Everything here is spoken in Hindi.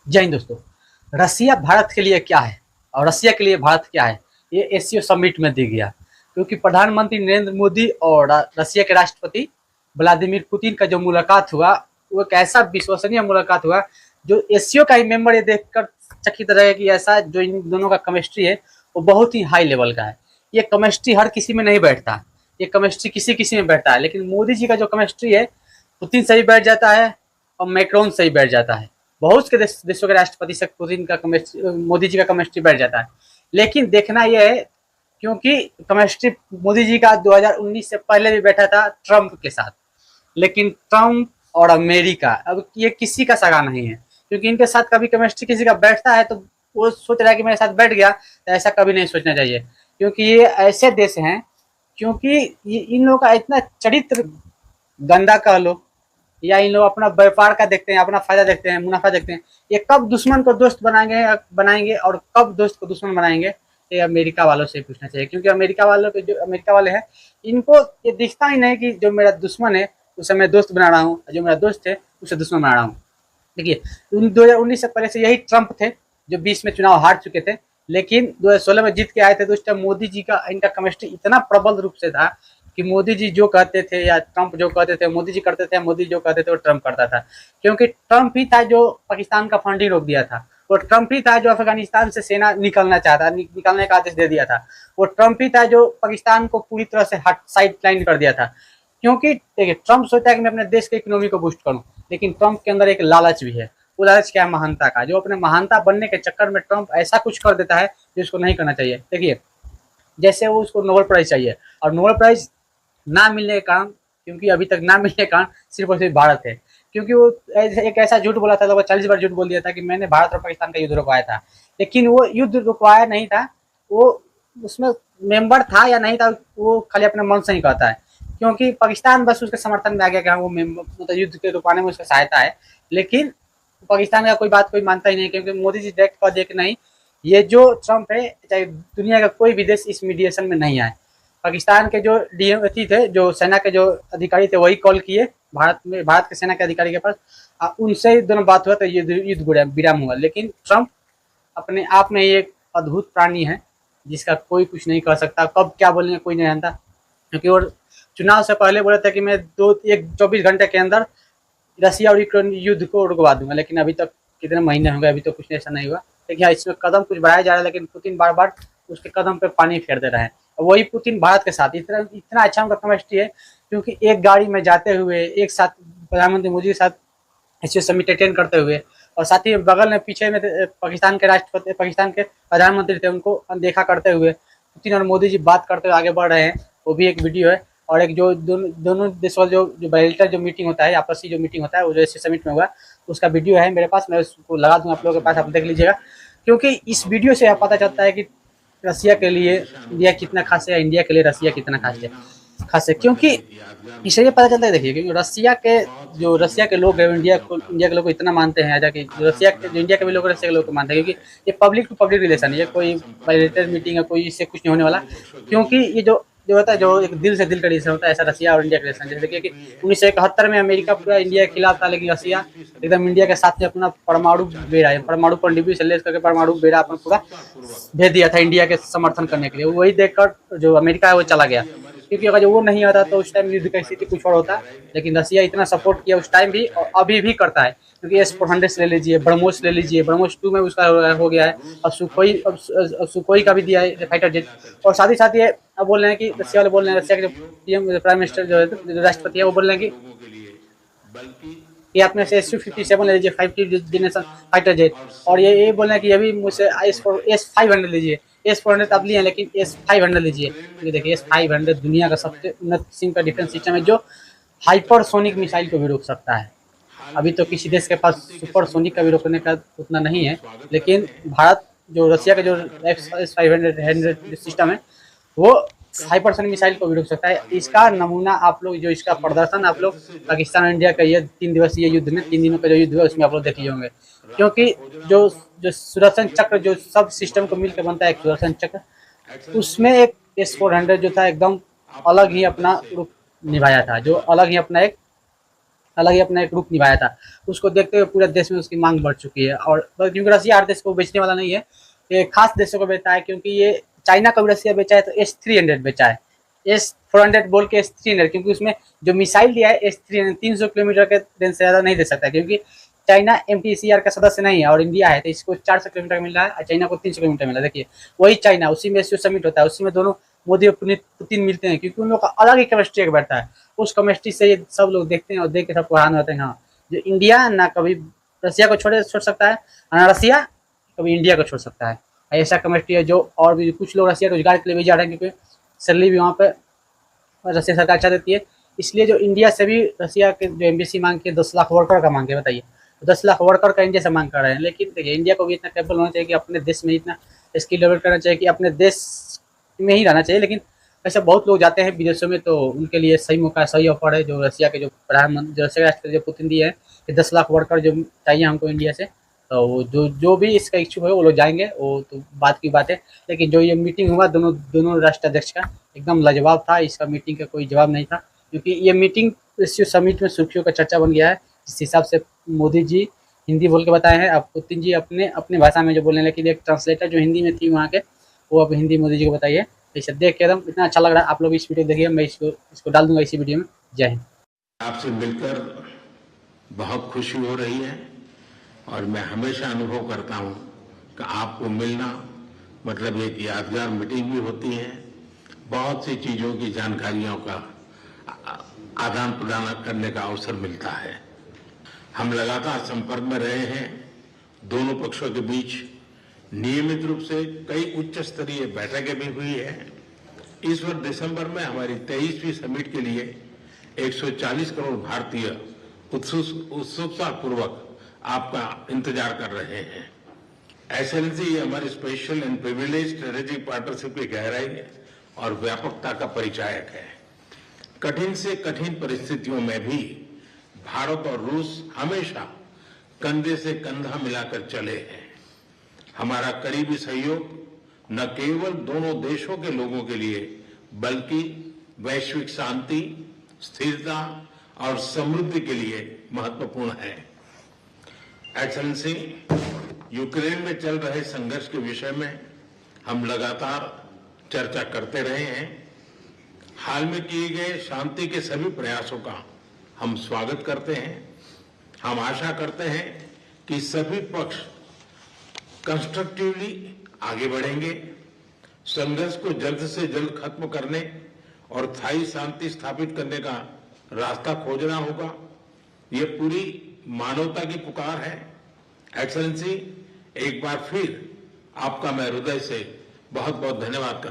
जय हिंद दोस्तों। रसिया भारत के लिए क्या है और रसिया के लिए भारत क्या है, ये एससीओ समिट में दिख गया। क्योंकि प्रधानमंत्री नरेंद्र मोदी और रसिया के राष्ट्रपति व्लादिमीर पुतिन का जो मुलाकात हुआ, वो एक ऐसा विश्वसनीय मुलाकात हुआ जो एससीओ का ही मेंबर ये देखकर चकित रहे कि ऐसा जो इन दोनों का केमिस्ट्री है वो बहुत ही हाई लेवल का है। ये केमिस्ट्री हर किसी में नहीं बैठता, ये केमिस्ट्री किसी किसी में बैठता है, लेकिन मोदी जी का जो केमिस्ट्री है पुतिन से ही बैठ जाता है और मैक्रोन से ही बैठ जाता है। बहुत के देशों के राष्ट्रपति से पुतिन का मोदी जी का केमिस्ट्री बैठ जाता है। लेकिन देखना यह है, क्योंकि केमिस्ट्री मोदी जी का 2019 से पहले भी बैठा था ट्रंप के साथ, लेकिन ट्रंप और अमेरिका अब ये किसी का सगा नहीं है। क्योंकि इनके साथ कभी केमिस्ट्री किसी का बैठता है तो वो सोच रहा है कि मेरे साथ बैठ गया, तो ऐसा कभी नहीं सोचना चाहिए। क्योंकि ये ऐसे देश हैं, क्योंकि इन लोगों का इतना चरित्र गंदा कह लो या इन लोग अपना व्यापार का देखते हैं, अपना फायदा देखते हैं, मुनाफा देखते हैं। ये कब दुश्मन को दोस्त बनाएंगे और कब दोस्त को दुश्मन बनाएंगे, ये अमेरिका वालों से पूछना चाहिए। क्योंकि अमेरिका वालों के जो अमेरिका वाले हैं, इनको ये दिखता ही नहीं कि जो मेरा दुश्मन है उसे मैं दोस्त बना रहा हूँ, जो मेरा दोस्त है उसे दुश्मन बना रहा हूँ। देखिए 2019 से पहले से यही ट्रंप थे जो 20 में चुनाव हार चुके थे, लेकिन 2016 में जीत के आए थे। तो उस टाइम मोदी जी का इनका केमिस्ट्री इतना प्रबल रूप से था कि मोदी जी जो कहते थे या ट्रंप जो कहते थे मोदी जी करते थे, मोदी जो कहते थे वो ट्रंप करता था। क्योंकि ट्रंप ही था जो पाकिस्तान का फंडिंग रोक दिया था, वो ट्रंप ही था जो अफगानिस्तान से सेना निकलने का आदेश दे दिया था, वो ट्रंप ही था जो पाकिस्तान को पूरी तरह से हट साइड लाइन कर दिया था। क्योंकि देखिए ट्रंप सोचता है कि मैं अपने देश के इकोनॉमी को बूस्ट करूं, लेकिन ट्रंप के अंदर एक लालच भी है। वो लालच क्या है? महानता का। जो अपने महानता बनने के चक्कर में ट्रंप ऐसा कुछ कर देता है जो उसको नहीं करना चाहिए। देखिए जैसे वो उसको नोबेल प्राइज चाहिए और नोबेल प्राइज ना मिलने के कारण, क्योंकि अभी तक ना मिलने के कारण सिर्फ और सिर्फ भारत है। क्योंकि वो एक ऐसा झूठ बोला था, लगभग 40 बार झूठ बोल दिया था कि मैंने भारत और पाकिस्तान का युद्ध रुकवाया था, लेकिन वो युद्ध रुकवाया नहीं था। वो उसमें मेंबर था या नहीं था, वो खाली अपने मन से ही कहता है। क्योंकि पाकिस्तान बस उसके समर्थन में आ गया कि हाँ वो मेंबर मतलब युद्ध के रुकवाने में उसका सहायता है, लेकिन पाकिस्तान का कोई बात कोई मानता ही नहीं। क्योंकि मोदी जी डायरेक्ट कह दिए कि नहीं, ये जो ट्रंप है चाहे दुनिया का कोई भी देश इस मीडिएशन में नहीं आए। पाकिस्तान के जो डीएम थे, जो सेना के जो अधिकारी थे, वही कॉल किए भारत के सेना के अधिकारी के पास, उनसे दोनों बात हुआ तो युद्ध विराम हुआ। लेकिन ट्रंप अपने आप में एक अद्भुत प्राणी है जिसका कोई कुछ नहीं कर सकता, कब क्या बोलेंगे कोई नहीं जानता। क्योंकि वो चुनाव से पहले बोला था कि मैं 24 घंटे के अंदर रसिया और यूक्रेन युद्ध को रुकवा दूंगा, लेकिन अभी तक कितने महीने हो गए, अभी तो कुछ ऐसा नहीं हुआ। लेकिन हाँ, इसमें कदम कुछ बढ़ाया जा रहा है, लेकिन पुतिन बार बार उसके कदम पे पानी फेर दे रहे हैं। वही पुतिन भारत के साथ इतना इतना अच्छा उनका केमिस्ट्री है, क्योंकि एक गाड़ी में जाते हुए एक साथ प्रधानमंत्री मोदी के साथ ऐसे समिट अटेंड करते हुए, और साथ ही बगल में पीछे में पाकिस्तान के राष्ट्रपति, पाकिस्तान के प्रधानमंत्री थे, उनको अनदेखा करते हुए पुतिन और मोदी जी बात करते हुए आगे बढ़ रहे हैं। वो भी एक वीडियो है। और एक जो दोनों देश वाले जो बायलेटरल जो मीटिंग होता है, आपसी जो मीटिंग होता है, वो जो ऐसे समिट में हुआ, उसका वीडियो है मेरे पास, मैं उसको लगा दूंगा आप लोगों के पास, आप देख लीजिएगा। क्योंकि इस वीडियो से पता चलता है कि रसिया के लिए इंडिया कितना खास है, इंडिया के लिए रसिया कितना खास है। क्योंकि इससे ये पता चलता है, देखिए, क्योंकि रसिया के लोग हैं, इंडिया के लोग को इतना मानते हैं, कि जो इंडिया के भी लोग रसिया के लोग को मानते हैं। क्योंकि ये पब्लिक टू पब्लिक रिलेशन है, ये कोई बायलेटरल मीटिंग है, कोई इससे कुछ नहीं होने वाला। क्योंकि ये जो होता है, जो एक दिल से दिल का रिलेशन होता है, ऐसा रसिया और इंडिया का रिलेशन। जैसे देखिए कि 1971 में अमेरिका पूरा इंडिया के खिलाफ था, लेकिन रसिया एकदम इंडिया के साथ में अपना परमाणु बेड़ा, परमाणु पनडुब्बी से लेकर परमाणु बेड़ा अपना पूरा भेज दिया था इंडिया के समर्थन करने के लिए। वही देखकर जो अमेरिका है वो चला गया। क्योंकि अगर जो वो नहीं होता तो उस टाइम युद्ध की स्थिति कुछ और होता। लेकिन रसिया इतना सपोर्ट किया उस टाइम भी और अभी भी करता है। क्योंकि S-400 ले लीजिए, ब्रह्मोस ले लीजिए, ब्रह्मोस 2 में उसका हो गया है। अब सुखोई का भी दिया है फाइटर जेट। और साथ ही साथ ये अब बोल रहे हैं कि रसिया वाले बोल रहे हैं, रसिया के जो पीएम प्राइम मिनिस्टर जो राष्ट्रपति है, वो बोल रहे हैं कि आप में से Su-57 ले लीजिए, 5th जनरेशन फाइटर जेट। और ये बोल रहे हैं कि ये भी मुझसे S-500 लीजिए। S-400 आप लिए हैं, लेकिन S-500 लीजिए। क्योंकि देखिए S-500 दुनिया का सबसे उन्नत किस्म का डिफेंस सिस्टम है, जो हाइपरसोनिक मिसाइल को भी रोक सकता है। अभी तो किसी देश के पास सुपरसोनिक का भी रोकने का उतना नहीं है, लेकिन भारत जो रसिया का जो S-500 सिस्टम है, वो हाइपरसोनिक मिसाइल को भी रोक सकता है। इसका नमूना आप लोग, जो इसका प्रदर्शन आप लोग पाकिस्तान और इंडिया का ये 3 दिवसीय युद्ध में, 3 दिनों का जो युद्ध हुआ, उसमें आप लोग देख लिए होंगे। क्योंकि जो जो सुदर्शन चक्र जो सब सिस्टम को मिलकर बनता है एक सुदर्शन चक्र, उसमें एक S-400 जो था एकदम अलग ही अपना रूप निभाया था, जो अलग ही अपना एक अलग ही अपना एक रूप निभाया था। उसको देखते हुए पूरे देश में उसकी मांग बढ़ चुकी है। और क्योंकि रसिया हर देश को बेचने वाला नहीं है, ये खास देशों को बेचता है, क्योंकि ये चाइना को भी रसिया बेचा है तो S-300 बेचा है। S-400 बोल के S-300, क्योंकि उसमें जो मिसाइल दिया है S-300 300 किलोमीटर के रेंज से ज़्यादा नहीं दे सकता, क्योंकि चाइना MTCR का सदस्य नहीं है और इंडिया है, तो इसको 400 किलोमीटर मिल रहा है और चाइना को 300 किलोमीटर मिल रहा है। देखिए वही चाइना, उसी में एससीओ समिट होता है, उसी में दोनों मोदी और पुतिन मिलते हैं, क्योंकि उन लोग का अलग ही केमिस्ट्री बैठता है। उस केमिस्ट्री से ये सब लोग देखते हैं और देख के सब हैरान होते हैं। हाँ, जो इंडिया ना कभी रसिया को छोड़ सकता है, ना रसिया कभी इंडिया को छोड़ सकता है। ऐसा केमिस्ट्री है जो, और भी कुछ लोग रसिया रोजगार के लिए भी जा रहे हैं, क्योंकि सैलरी भी वहाँ पे रसिया सरकार अच्छा देती है। इसलिए जो इंडिया से भी रसिया के जो एम्बेसी मांग के 10 लाख वर्कर का मांग के, बताइए 10 लाख वर्कर का इंडिया से मांग कर रहे हैं। लेकिन देखिए इंडिया को भी इतना कैपेबल होना चाहिए कि अपने देश में इतना स्किल डेवलप करना चाहिए कि अपने देश में ही रहना चाहिए। लेकिन ऐसे बहुत लोग जाते हैं विदेशों में, तो उनके लिए सही मौका, सही ऑफर है जो रसिया के जो प्रधानमंत्री, जो रसिया के राष्ट्रपति जो पुतिन दिए हैं कि 10 लाख वर्कर जो चाहिए हमको इंडिया से, तो जो भी इसका इच्छुक है वो लोग जाएंगे, वो तो बात की बात है। लेकिन जो ये मीटिंग हुआ दोनों दोनों राष्ट्राध्यक्ष का, एकदम लाजवाब था। इसका मीटिंग का कोई जवाब नहीं था, क्योंकि ये मीटिंग एससीओ समिट में सुर्खियों का चर्चा बन गया है। जिस हिसाब से मोदी जी हिंदी बोल के बताए हैं, अब पुतिन जी अपने अपने भाषा में जो बोलने, लेकिन एक ट्रांसलेटर जो हिंदी में थी वहाँ के, वो अब हिंदी मोदी जी को बताइए। इसे देख के एकदम इतना अच्छा लग रहा है। आप लोग इस वीडियो देखिए, मैं इसको डाल दूंगा इसी वीडियो में। जय हिंद। आपसे मिलकर बहुत खुशी हो रही है और मैं हमेशा अनुभव करता हूं कि आपको मिलना मतलब एक यादगार मीटिंग भी होती है, बहुत सी चीजों की जानकारियों का आदान प्रदान करने का अवसर मिलता है। हम लगातार संपर्क में रहे हैं। दोनों पक्षों के बीच नियमित रूप से कई उच्च स्तरीय बैठकें भी हुई है। इस वर्ष दिसंबर में हमारी 23वीं समिट के लिए 140 करोड़ भारतीय उत्सुकता पूर्वक आपका इंतजार कर रहे हैं। एक्सेलेंसी, ये हमारी special and privilege strategic partnership की गहराई और व्यापकता का परिचायक है। कठिन से कठिन परिस्थितियों में भी भारत और रूस हमेशा कंधे से कंधा मिलाकर चले हैं। हमारा करीबी सहयोग न केवल दोनों देशों के लोगों के लिए बल्कि वैश्विक शांति, स्थिरता और समृद्धि के लिए महत्वपूर्ण है। एक्सेलेंसी, यूक्रेन में चल रहे संघर्ष के विषय में हम लगातार चर्चा करते रहे हैं। हाल में किए गए शांति के सभी प्रयासों का हम स्वागत करते हैं। हम आशा करते हैं कि सभी पक्ष कंस्ट्रक्टिवली आगे बढ़ेंगे। संघर्ष को जल्द से जल्द खत्म करने और स्थायी शांति स्थापित करने का रास्ता खोजना होगा। ये पूरी मानवता की पुकार है। एक्सेलेंसी, एक बार फिर आपका मैं हृदय से बहुत बहुत धन्यवाद करता हूं।